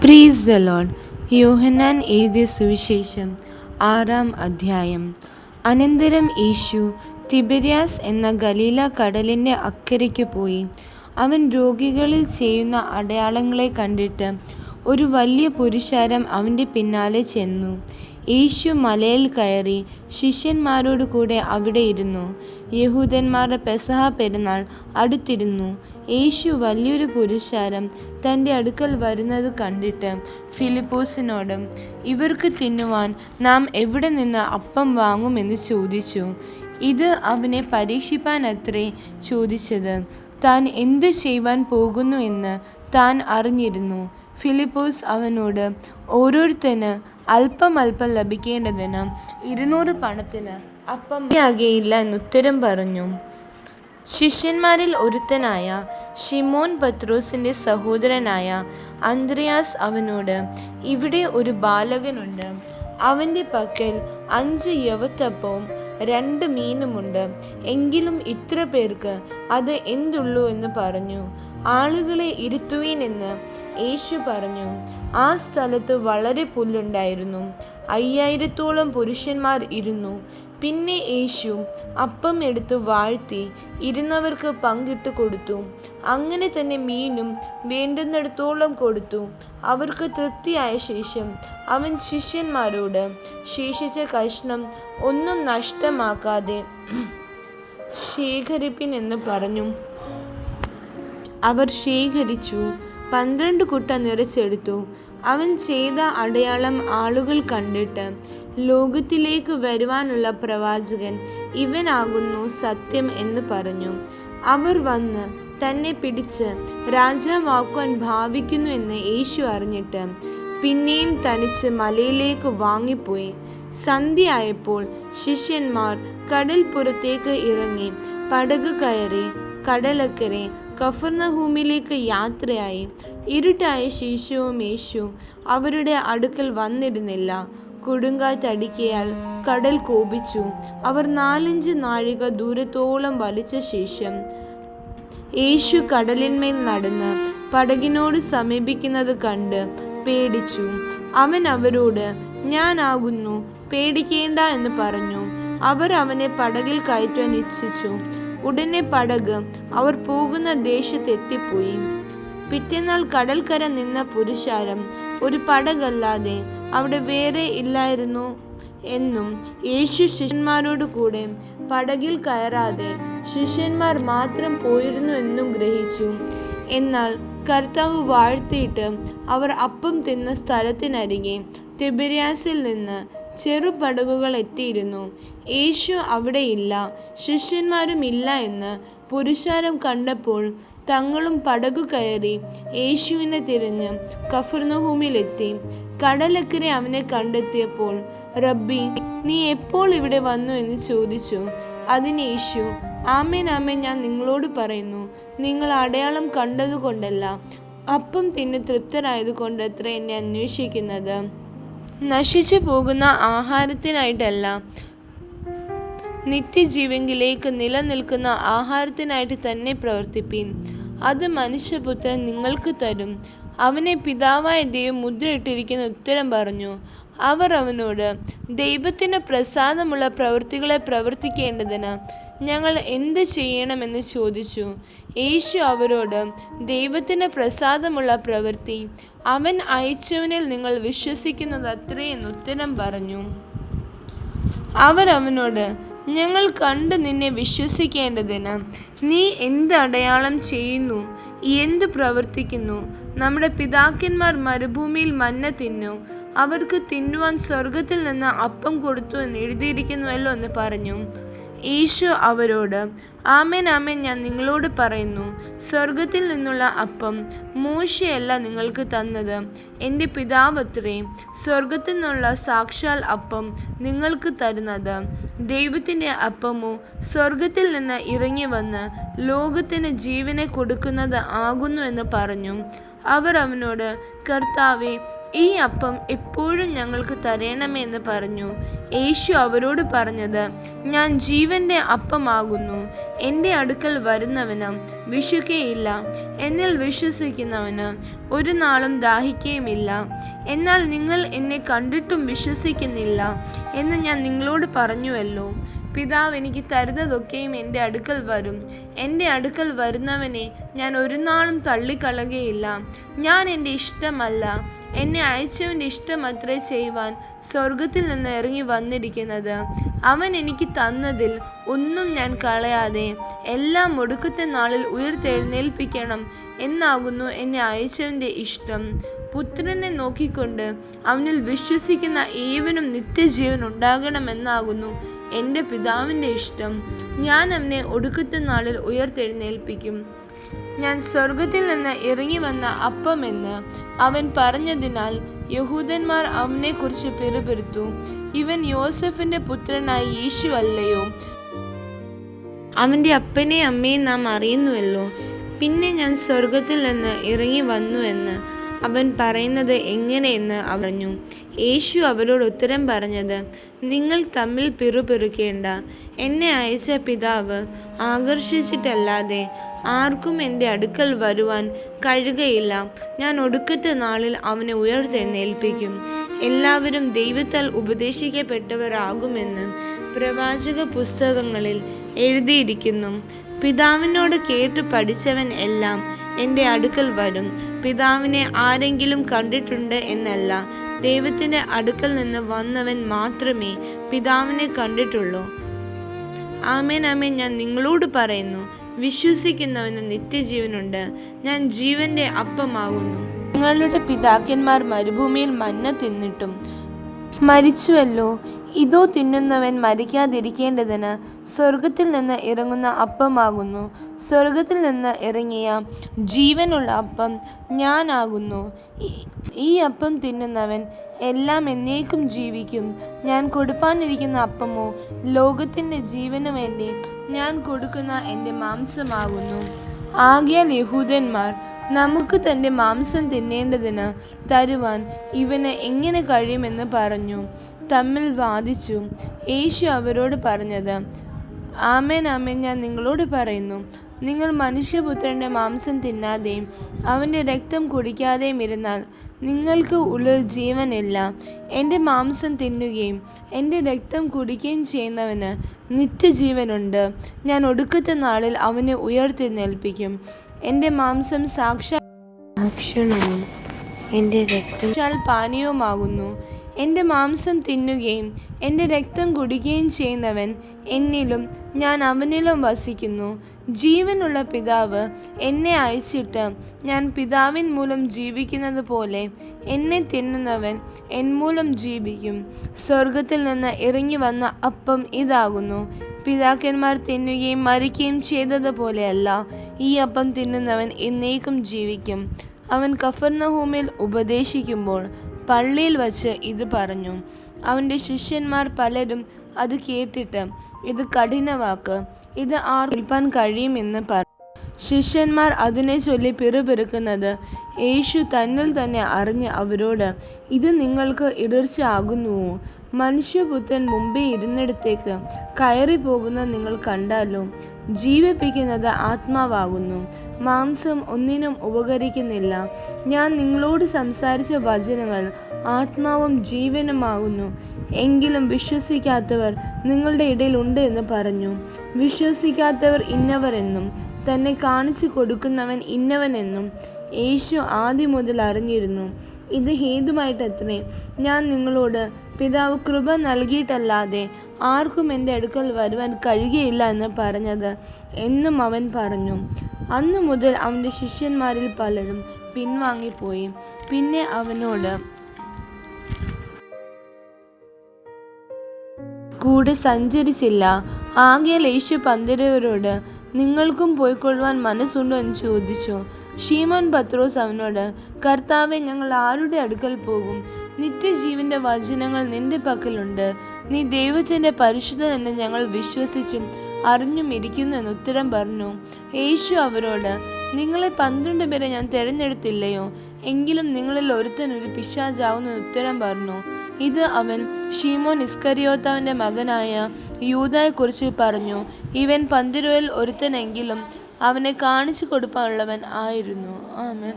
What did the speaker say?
പ്രീസ് the Lord. യോഹന്നാൻ എഴുതിയ സുവിശേഷം 6-ാം അധ്യായം. അനന്തരം യേശു തിബര്യാസ് എന്ന ഗലീല കടലിൻ്റെ അക്കരയ്ക്ക് പോയി. അവൻ രോഗികളിൽ ചെയ്യുന്ന അടയാളങ്ങളെ കണ്ടിട്ട് ഒരു വലിയ പുരുഷാരം അവൻ്റെ പിന്നാലെ ചെന്നു. യേശു മലയിൽ കയറി ശിഷ്യന്മാരോട് കൂടെ അവിടെ ഇരുന്നു. യഹൂദന്മാരുടെ പെസഹ പെരുന്നാൾ അടുത്തിരുന്നു. യേശു വലിയൊരു പുരുഷാരം തൻ്റെ അടുക്കൽ വരുന്നത് കണ്ടിട്ട് ഫിലിപ്പോസിനോട്, ഇവർക്ക് തിന്നുവാൻ നാം എവിടെ നിന്ന് അപ്പം വാങ്ങുമെന്ന് ചോദിച്ചു. ഇത് അവനെ പരീക്ഷിപ്പാനത്രേ ചോദിച്ചത്. താൻ എന്തു ചെയ്യുവാൻ പോകുന്നു എന്ന് താൻ അറിഞ്ഞിരുന്നു. ഫിലിപ്പോസ് അവനോട്, ഓരോരുത്തന് അല്പം അല്പം ലഭിക്കേണ്ടതിന് 200 പണത്തിന് അപ്പം ആകെയില്ല എന്നുത്തരം പറഞ്ഞു. ശിഷ്യന്മാരിൽ ഒരുത്തനായ ശിമോൻ പത്രോസിൻ്റെ സഹോദരനായ അന്ത്രയാസ് അവനോട്, ഇവിടെ ഒരു ബാലകനുണ്ട്. അവൻ്റെ പക്കൽ 5 യവത്തപ്പവും 2 മീനുമുണ്ട്. എങ്കിലും ഇത്ര പേർക്ക് അത് എന്തുള്ളൂ എന്ന് പറഞ്ഞു. ആളുകളെ ഇരുത്തുവീൻ എന്ന് യേശു പറഞ്ഞു. ആ സ്ഥലത്ത് വളരെ പുല്ലുണ്ടായിരുന്നു. 5000-ഓളം പുരുഷന്മാർ ഇരുന്നു. പിന്നെ യേശു അപ്പം എടുത്ത് വാഴ്ത്തി ഇരുന്നവർക്ക് പങ്കിട്ട് കൊടുത്തു. അങ്ങനെ തന്നെ മീനും വേണ്ടുന്നിടത്തോളം കൊടുത്തു. അവർക്ക് തൃപ്തിയായ ശേഷം അവൻ ശിഷ്യന്മാരോട്, ശേഷിച്ച കഷ്ണം ഒന്നും നഷ്ടമാക്കാതെ ശേഖരിപ്പിൻ എന്ന് പറഞ്ഞു. അവർ ശേഖരിച്ചു. 12 കുട്ട നിറച്ചെടുത്തു. അവൻ ചെയ്ത അടയാളം ആളുകൾ കണ്ടിട്ട്, ലോകത്തിലേക്ക് വരുവാനുള്ള പ്രവാചകൻ ഇവനാകുന്നു സത്യം എന്ന് പറഞ്ഞു. അവർ വന്ന് തന്നെ പിടിച്ച് രാജാവാക്കുവാൻ ഭാവിക്കുന്നു എന്ന് യേശു അറിഞ്ഞിട്ട് പിന്നെയും തനിച്ച് മലയിലേക്ക് വാങ്ങിപ്പോയി. സന്ധ്യയായപ്പോൾ ശിഷ്യന്മാർ കടൽപ്പുറത്തേക്ക് ഇറങ്ങി പടക് കയറി കടലക്കരെ കഫർന്നഹൂമിലേക്ക് യാത്രയായി. ഇരുട്ടായ ശേഷവും യേശു അവരുടെ അടുക്കൽ വന്നിരുന്നില്ല. കൊടുങ്കാറ്റടിക്കയാൽ കടൽ കോപിച്ചു. അവർ 4-5 നാഴിക ദൂരത്തോളം വലിച്ച ശേഷം യേശു കടലിന്മേൽ നടന്ന് പടകിനോട് സമീപിക്കുന്നത് കണ്ട് പേടിച്ചു. അവൻ അവരോട്, ഞാനാകുന്നു, പേടിക്കേണ്ട എന്ന് പറഞ്ഞു. അവർ അവനെ പടകിൽ കയറ്റുവാൻ ഇച്ഛിച്ചു. ഉടനെ പടക് അവർ പോകുന്ന ദേശത്തെത്തിപ്പോയി. പിറ്റേന്നാൾ കടൽക്കര നിന്ന പുരുഷാരം ഒരു പടകല്ലാതെ അവിടെ വേറെ ഇല്ലായിരുന്നു എന്നും യേശു ശിഷ്യന്മാരോട് കൂടെ പടകിൽ കയറാതെ ശിഷ്യന്മാർ മാത്രം പോയിരുന്നു എന്നും ഗ്രഹിച്ചു. എന്നാൽ കർത്താവ് വാഴ്ത്തിയിട്ട് അവർ അപ്പം തിന്ന സ്ഥലത്തിനരികെ തിബര്യാസിൽ നിന്ന് ചെറുപടകുകൾ എത്തിയിരുന്നു. യേശു അവിടെയില്ല, ശിഷ്യന്മാരും ഇല്ല എന്ന് പുരുഷാരം കണ്ടപ്പോൾ തങ്ങളും പടകു കയറി യേശുവിനെ തിരഞ്ഞ് കഫർന്നഹൂമിലെത്തി. കടലക്കരെ അവനെ കണ്ടെത്തിയപ്പോൾ, റബ്ബി, നീ എപ്പോൾ ഇവിടെ വന്നു എന്ന് ചോദിച്ചു. അതിന് യേശു, ആമേൻ ആമേൻ ഞാൻ നിങ്ങളോട് പറയുന്നു, നിങ്ങൾ അടയാളം കണ്ടതുകൊണ്ടല്ല, അപ്പം തിന്ന് തൃപ്തരായതുകൊണ്ട് അത്ര എന്നെ അന്വേഷിക്കുന്നത്. നശിച്ചു പോകുന്ന ആഹാരത്തിനായിട്ടല്ല, നിത്യജീവങ്കിലേക്ക് നിലനിൽക്കുന്ന ആഹാരത്തിനായിട്ട് തന്നെ പ്രവർത്തിപ്പീൻ. അത് മനുഷ്യപുത്രൻ നിങ്ങൾക്ക് തരും. അവനെ പിതാവായ ദൈവം മുദ്രയിട്ടിരിക്കുന്ന ഉത്തരം പറഞ്ഞു. അവർ അവനോട്, ദൈവത്തിന് പ്രസാദമുള്ള പ്രവൃത്തികളെ പ്രവർത്തിക്കേണ്ടതിന് ഞങ്ങൾ എന്ത് ചെയ്യണമെന്ന് ചോദിച്ചു. യേശു അവരോട്, ദൈവത്തിന് പ്രസാദമുള്ള പ്രവൃത്തി അവൻ അയച്ചവനിൽ നിങ്ങൾ വിശ്വസിക്കുന്നത് അത്രേ എന്ന് ഉത്തരം പറഞ്ഞു. അവർ അവനോട്, ഞങ്ങൾ കണ്ട് നിന്നെ വിശ്വസിക്കേണ്ടതിന് നീ എന്ത് അടയാളം ചെയ്യുന്നു, എന്ത് പ്രവർത്തിക്കുന്നു? നമ്മുടെ പിതാക്കന്മാർ മരുഭൂമിയിൽ മന്ന തിന്നു, അവർക്ക് തിന്നുവാൻ സ്വർഗത്തിൽ നിന്ന് അപ്പം കൊടുത്തു എന്ന് എഴുതിയിരിക്കുന്നുവല്ലോ എന്ന് പറഞ്ഞു. യേശു അവരോട്, ആമേൻ ആമേൻ ഞാൻ നിങ്ങളോട് പറയുന്നു, സ്വർഗത്തിൽ നിന്നുള്ള അപ്പം മോശയല്ല നിങ്ങൾക്ക് തന്നത്, എൻ്റെ പിതാവത്രേ സ്വർഗത്തിൽ നിന്നുള്ള സാക്ഷാൽ അപ്പം നിങ്ങൾക്ക് തരുന്നത്. ദൈവത്തിൻ്റെ അപ്പമോ സ്വർഗത്തിൽ നിന്ന് ഇറങ്ങി വന്ന് ലോകത്തിന് ജീവനെ കൊടുക്കുന്നത് ആകുന്നു എന്ന് പറഞ്ഞു. അവർ അവനോട്, കർത്താവേ, ഈ അപ്പം എപ്പോഴും ഞങ്ങൾക്ക് തരണമേ എന്ന് പറഞ്ഞു. യേശു അവരോട് പറഞ്ഞത്, ഞാൻ ജീവന്റെ അപ്പമാകുന്നു. എൻ്റെ അടുക്കൽ വരുന്നവന് വിശക്കുകയില്ല, എന്നിൽ വിശ്വസിക്കുന്നവന് ഒരു നാളും ദാഹിക്കുകയുമില്ല. എന്നാൽ നിങ്ങൾ എന്നെ കണ്ടിട്ടും വിശ്വസിക്കുന്നില്ല എന്ന് ഞാൻ നിങ്ങളോട് പറഞ്ഞുവല്ലോ. പിതാവ് എനിക്ക് തരുന്നതൊക്കെയും എൻ്റെ അടുക്കൽ വരും. എൻ്റെ അടുക്കൽ വരുന്നവനെ ഞാൻ ഒരു നാളും തള്ളിക്കളയുകയില്ല. ഞാൻ എൻ്റെ ഇഷ്ടമല്ല, എന്നെ അയച്ചവൻ്റെ ഇഷ്ടമത്രേ ചെയ്യുവാൻ സ്വർഗത്തിൽ നിന്ന് ഇറങ്ങി വന്നിരിക്കുന്നത്. അവൻ എനിക്ക് തന്നതിൽ ഒന്നും ഞാൻ കളയാതെ എല്ലാം ഒടുക്കത്തെ നാളിൽ ഉയർത്തെഴുന്നേൽപ്പിക്കണം എന്നാകുന്നു എന്നെ അയച്ചവൻ്റെ ഇഷ്ടം. പുത്രനെ നോക്കിക്കൊണ്ട് അവനിൽ വിശ്വസിക്കുന്ന ഏവനും നിത്യജീവൻ ഉണ്ടാകണമെന്നാകുന്നു എൻ്റെ പിതാവിൻ്റെ ഇഷ്ടം. ഞാൻ അവനെ ഒടുക്കത്തെ നാളിൽ ഉയർത്തെഴുന്നേൽപ്പിക്കും. ഞാൻ സ്വർഗത്തിൽ നിന്ന് ഇറങ്ങി വന്ന അപ്പമെന്ന് അവൻ പറഞ്ഞതിനാൽ യഹൂദന്മാർ അവനെക്കുറിച്ച് പിറുപിറുത്തു. ഇവൻ യോസഫിന്റെ പുത്രനായ യേശു അല്ലയോ? അവൻ്റെ അപ്പനെ അമ്മയെ നാം അറിയുന്നുവല്ലോ. പിന്നെ ഞാൻ സ്വർഗത്തിൽ നിന്ന് ഇറങ്ങി വന്നു എന്ന് അവൻ പറയുന്നത് എങ്ങനെയെന്ന് പറഞ്ഞു. യേശു അവരോട് ഉത്തരം പറഞ്ഞത്, നിങ്ങൾ തമ്മിൽ പിറുപിറുക്കേണ്ട. എന്നെ അയച്ച പിതാവ് ആകർഷിച്ചിട്ടല്ലാതെ ആർക്കും എൻ്റെ അടുക്കൽ വരുവാൻ കഴിയുകയില്ല. ഞാൻ ഒടുക്കത്തെ നാളിൽ അവനെ ഉയർത്തെഴുന്നേൽപ്പിക്കും. എല്ലാവരും ദൈവത്താൽ ഉപദേശിക്കപ്പെട്ടവരാകുമെന്ന് പ്രവാചക പുസ്തകങ്ങളിൽ എഴുതിയിരിക്കുന്നു. പിതാവിനോട് കേട്ട് പഠിച്ചവൻ എല്ലാം എൻ്റെ അടുക്കൽ വരും. പിതാവിനെ ആരെങ്കിലും കണ്ടിട്ടുണ്ട് എന്നല്ല, ദൈവത്തിൻ്റെ അടുക്കൽ നിന്ന് വന്നവൻ മാത്രമേ പിതാവിനെ കണ്ടിട്ടുള്ളൂ. ആമേൻ, ആമേൻ, ഞാൻ നിങ്ങളോട് പറയുന്നു, വിശ്വസിക്കുന്നവന് നിത്യജീവനുണ്ട്. ഞാൻ ജീവന്റെ അപ്പമാകുന്നു. നിങ്ങളുടെ പിതാക്കന്മാർ മരുഭൂമിയിൽ മന്ന തിന്നിട്ടും മരിച്ചുവല്ലോ. ഇതോ തിന്നുന്നവൻ മരിക്കാതിരിക്കേണ്ടതിന് സ്വർഗത്തിൽ നിന്ന് ഇറങ്ങുന്ന അപ്പമാകുന്നു. സ്വർഗത്തിൽ നിന്ന് ഇറങ്ങിയ ജീവനുള്ള അപ്പം ഞാനാകുന്നു. ഈ അപ്പം തിന്നുന്നവൻ എല്ലാം എന്നേക്കും ജീവിക്കും. ഞാൻ കൊടുപ്പാനിരിക്കുന്ന അപ്പമോ ലോകത്തിൻ്റെ ജീവനു വേണ്ടി ഞാൻ കൊടുക്കുന്ന എൻ്റെ മാംസമാകുന്നു. ആകയാൽ യഹൂദന്മാർ നമുക്ക് തൻ്റെ മാംസം തിന്നേണ്ടതിന് തരുവാൻ ഇവന് എങ്ങനെ കഴിയുമെന്ന് പറഞ്ഞു തമ്മിൽ വാദിച്ചു. യേശു അവരോട് പറഞ്ഞത്, ആമേൻ, ആമേൻ, ഞാൻ നിങ്ങളോട് പറയുന്നു, നിങ്ങൾ മനുഷ്യപുത്രൻ്റെ മാംസം തിന്നാതെയും അവൻ്റെ രക്തം കുടിക്കാതെയും ഇരുന്നാൽ നിങ്ങൾക്ക് ഉള്ളിൽ ജീവനില്ല. എൻ്റെ മാംസം തിന്നുകയും എൻ്റെ രക്തം കുടിക്കുകയും ചെയ്യുന്നവന് നിത്യജീവനുണ്ട്. ഞാൻ ഒടുക്കത്തെ നാളിൽ അവനെ ഉയർത്തെഴുന്നേൽപ്പിക്കും. എൻ്റെ മാംസം സാക്ഷാക്ഷണവും എൻ്റെ രക്തം പാനീയവുമാകുന്നു. എൻ്റെ മാംസം തിന്നുകയും എൻ്റെ രക്തം കുടിക്കുകയും ചെയ്യുന്നവൻ എന്നിലും ഞാൻ അവനിലും വസിക്കുന്നു. ജീവനുള്ള പിതാവ് എന്നെ അയച്ചിട്ട് ഞാൻ പിതാവിൻ മൂലം ജീവിക്കുന്നത് പോലെ എന്നെ തിന്നുന്നവൻ എന്മൂലം ജീവിക്കും. സ്വർഗത്തിൽ നിന്ന് ഇറങ്ങി വന്ന അപ്പം ഇതാകുന്നു. പിതാക്കന്മാർ തിന്നുകയും മരിക്കുകയും ചെയ്തതുപോലെയല്ല, ഈ അപ്പം തിന്നുന്നവൻ എന്നേക്കും ജീവിക്കും. അവൻ കഫർന്നഹൂമിൽ ഉപദേശിക്കുമ്പോൾ പള്ളിയിൽ വച്ച് ഇത് പറഞ്ഞു. അവൻ്റെ ശിഷ്യന്മാർ പലരും അത് കേട്ടിട്ട്, ഇത് കഠിനവാക്ക്, ഇത് ആർ കേൾപ്പാൻ കഴിയുമെന്ന് പറഞ്ഞു. ശിഷ്യന്മാർ അതിനെ ചൊല്ലി പിറുപിറുക്കുന്നത് യേശു തന്നിൽ തന്നെ അറിഞ്ഞ് അവരോട്, ഇത് നിങ്ങൾക്ക് ഇടർച്ച ആകുന്നുവോ? മനുഷ്യപുത്രൻ മുമ്പേ ഇരുന്നിടത്തേക്ക് കയറി പോകുന്നത് നിങ്ങൾ കണ്ടാലോ? ജീവിപ്പിക്കുന്നത് ആത്മാവാകുന്നു, മാംസം ഒന്നിനും ഉപകരിക്കുന്നില്ല. ഞാൻ നിങ്ങളോട് സംസാരിച്ച വചനങ്ങൾ ആത്മാവും ജീവനുമാകുന്നു. എങ്കിലും വിശ്വസിക്കാത്തവർ നിങ്ങളുടെ ഇടയിൽ ഉണ്ട് എന്ന് പറഞ്ഞു. വിശ്വസിക്കാത്തവർ ഇന്നവർ എന്നും തന്നെ കാണിച്ചു കൊടുക്കുന്നവൻ ഇന്നവനെന്നും യേശു ആദ്യം മുതൽ അറിഞ്ഞിരുന്നു. ഇത് ഹേതുമായിട്ടത്രേ ഞാൻ നിങ്ങളോട് പിതാവ് കൃപ നൽകിയിട്ടല്ലാതെ ആർക്കും എൻ്റെ അടുക്കൽ വരുവാൻ കഴിയുകയില്ല എന്ന് പറഞ്ഞത് എന്നും അവൻ പറഞ്ഞു. അന്നു മുതൽ അവൻ്റെ ശിഷ്യന്മാരിൽ പലരും പിൻവാങ്ങിപ്പോയി, പിന്നെ അവനോട് കൂടെ സഞ്ചരിച്ചില്ല. ആകയാൽ യേശു പന്തിരുവരോട്, നിങ്ങൾക്കും പോയിക്കൊള്ളുവാൻ മനസ്സുണ്ടോ എന്ന് ചോദിച്ചു. ശീമോൻ പത്രോസ് അവനോട്, കർത്താവേ, ഞങ്ങൾ ആരുടെ അടുക്കൽ പോകും? നിത്യജീവന്റെ വചനങ്ങൾ നിന്റെ പക്കലുണ്ട്. നീ ദൈവത്തിൻ്റെ പരിശുദ്ധൻ എന്ന് ഞങ്ങൾ വിശ്വസിച്ചും അറിഞ്ഞും ഇരിക്കുന്നു എന്ന് ഉത്തരം പറഞ്ഞു. യേശു അവരോട്, നിങ്ങളെ 12 പേരെ ഞാൻ തിരഞ്ഞെടുത്തില്ലയോ? എങ്കിലും നിങ്ങളിൽ ഒരുത്തൻ ഒരു പിശാചാവുന്നു എന്ന് ഉത്തരം പറഞ്ഞു. ഇത് അവൻ ശിമോൻ ഇസ്കരിയോത്താവിൻ്റെ മകനായ യൂദയെക്കുറിച്ച് പറഞ്ഞു. ഇവൻ 12 ഒരുത്തനെങ്കിലും അവനെ കാണിച്ചു കൊടുക്കാനുള്ളവൻ ആയിരുന്നു. ആമേൻ.